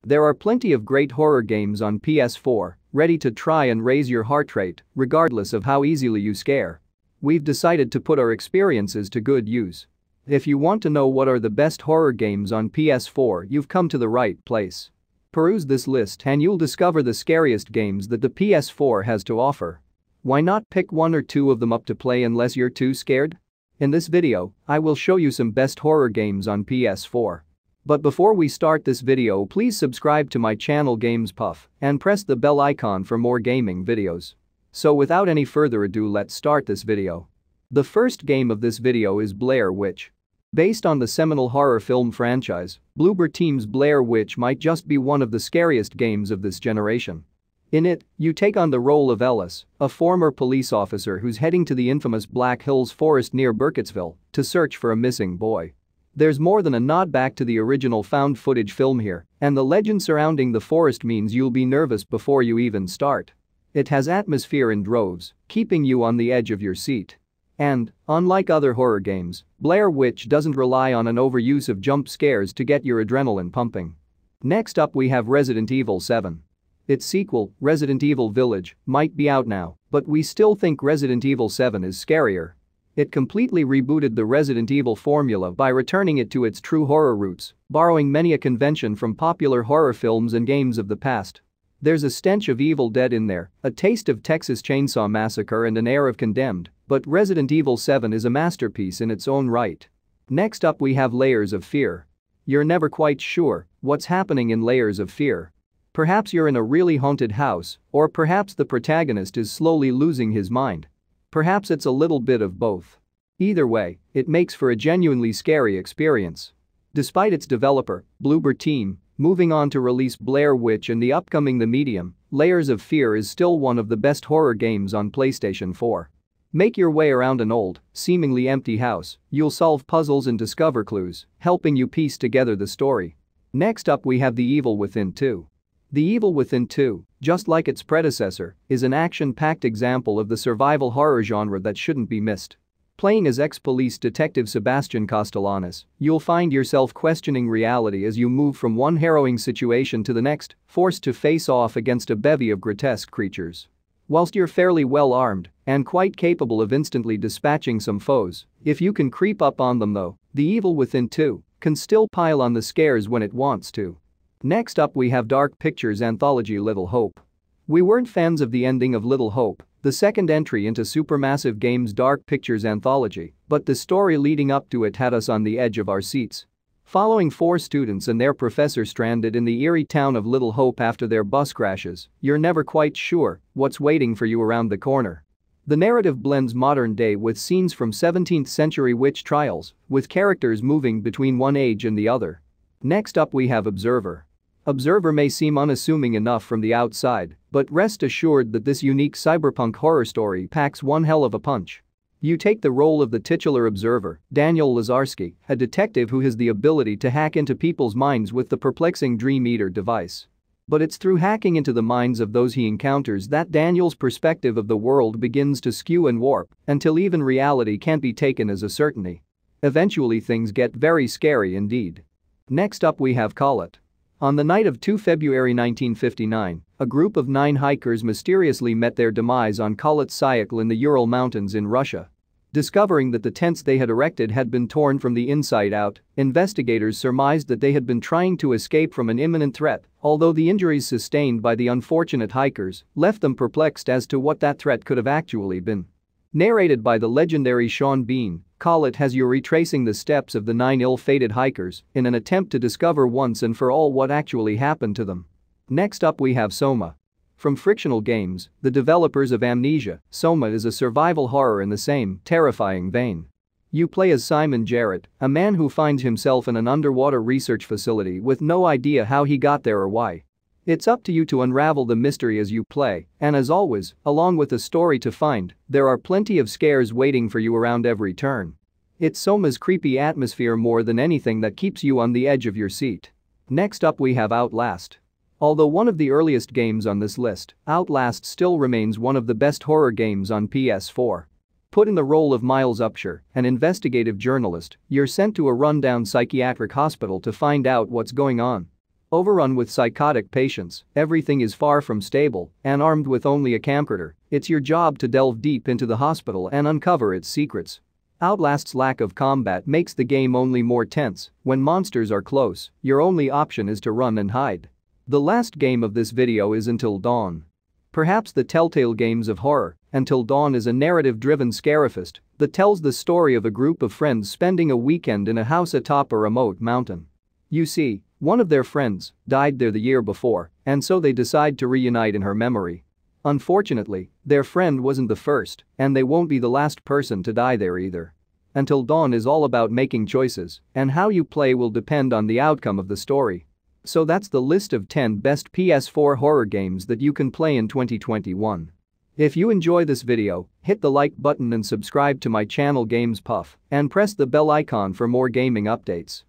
There are plenty of great horror games on PS4, ready to try and raise your heart rate, regardless of how easily you scare. We've decided to put our experiences to good use. If you want to know what are the best horror games on PS4, you've come to the right place. Peruse this list and you'll discover the scariest games that the PS4 has to offer. Why not pick one or two of them up to play unless you're too scared? In this video, I will show you some best horror games on PS4. But before we start this video, please subscribe to my channel Games Puff and press the bell icon for more gaming videos. So without any further ado, let's start this video. The first game of this video is Blair Witch. Based on the seminal horror film franchise, Bloober Team's Blair Witch might just be one of the scariest games of this generation. In it, you take on the role of Ellis, a former police officer who's heading to the infamous Black Hills Forest near Burkittsville to search for a missing boy. There's more than a nod back to the original found footage film here, and the legend surrounding the forest means you'll be nervous before you even start. It has atmosphere in droves, keeping you on the edge of your seat. And, unlike other horror games, Blair Witch doesn't rely on an overuse of jump scares to get your adrenaline pumping. Next up we have Resident Evil 7. Its sequel, Resident Evil Village, might be out now, but we still think Resident Evil 7 is scarier. It completely rebooted the Resident Evil formula by returning it to its true horror roots, borrowing many a convention from popular horror films and games of the past. There's a stench of Evil Dead in there, a taste of Texas Chainsaw Massacre and an air of Condemned, but Resident Evil 7 is a masterpiece in its own right. Next up we have Layers of Fear. You're never quite sure what's happening in Layers of Fear. Perhaps you're in a really haunted house, or perhaps the protagonist is slowly losing his mind. Perhaps it's a little bit of both. Either way, it makes for a genuinely scary experience. Despite its developer, Bloober Team, moving on to release Blair Witch and the upcoming The Medium, Layers of Fear is still one of the best horror games on PlayStation 4. Make your way around an old, seemingly empty house, you'll solve puzzles and discover clues, helping you piece together the story. Next up we have The Evil Within 2. The Evil Within 2, just like its predecessor, is an action-packed example of the survival horror genre that shouldn't be missed. Playing as ex-police detective Sebastian Castellanos, you'll find yourself questioning reality as you move from one harrowing situation to the next, forced to face off against a bevy of grotesque creatures. Whilst you're fairly well armed and quite capable of instantly dispatching some foes, if you can creep up on them though, The Evil Within 2 can still pile on the scares when it wants to. Next up we have Dark Pictures' anthology Little Hope. We weren't fans of the ending of Little Hope, the second entry into Supermassive Games' Dark Pictures anthology, but the story leading up to it had us on the edge of our seats. Following 4 students and their professor stranded in the eerie town of Little Hope after their bus crashes, you're never quite sure what's waiting for you around the corner. The narrative blends modern day with scenes from 17th century witch trials, with characters moving between one age and the other. Next up we have Observer. Observer may seem unassuming enough from the outside, but rest assured that this unique cyberpunk horror story packs one hell of a punch. You take the role of the titular observer, Daniel Lazarski, a detective who has the ability to hack into people's minds with the perplexing Dream Eater device. But it's through hacking into the minds of those he encounters that Daniel's perspective of the world begins to skew and warp until even reality can't be taken as a certainty. Eventually things get very scary indeed. Next up we have Kholat. On the night of 2 February 1959, a group of 9 hikers mysteriously met their demise on Kholat Syakhl in the Ural Mountains in Russia. Discovering that the tents they had erected had been torn from the inside out, investigators surmised that they had been trying to escape from an imminent threat, although the injuries sustained by the unfortunate hikers left them perplexed as to what that threat could have actually been. Narrated by the legendary Sean Bean, Kholat has you retracing the steps of the 9 ill-fated hikers in an attempt to discover once and for all what actually happened to them. Next up we have Soma. From Frictional Games, the developers of Amnesia, Soma is a survival horror in the same terrifying vein. You play as Simon Jarrett, a man who finds himself in an underwater research facility with no idea how he got there or why. It's up to you to unravel the mystery as you play, and as always, along with a story to find, there are plenty of scares waiting for you around every turn. It's Soma's creepy atmosphere more than anything that keeps you on the edge of your seat. Next up we have Outlast. Although one of the earliest games on this list, Outlast still remains one of the best horror games on PS4. Put in the role of Miles Upshur, an investigative journalist, you're sent to a rundown psychiatric hospital to find out what's going on. Overrun with psychotic patients, everything is far from stable, and armed with only a camcorder, it's your job to delve deep into the hospital and uncover its secrets. Outlast's lack of combat makes the game only more tense. When monsters are close, your only option is to run and hide. The last game of this video is Until Dawn. Perhaps the telltale games of horror, Until Dawn is a narrative-driven scarifest that tells the story of a group of friends spending a weekend in a house atop a remote mountain. You see, one of their friends died there the year before, and so they decide to reunite in her memory. Unfortunately, their friend wasn't the first, and they won't be the last person to die there either. Until Dawn is all about making choices, and how you play will depend on the outcome of the story. So that's the list of 10 best PS4 horror games that you can play in 2021. If you enjoy this video, hit the like button and subscribe to my channel Games Puff, and press the bell icon for more gaming updates.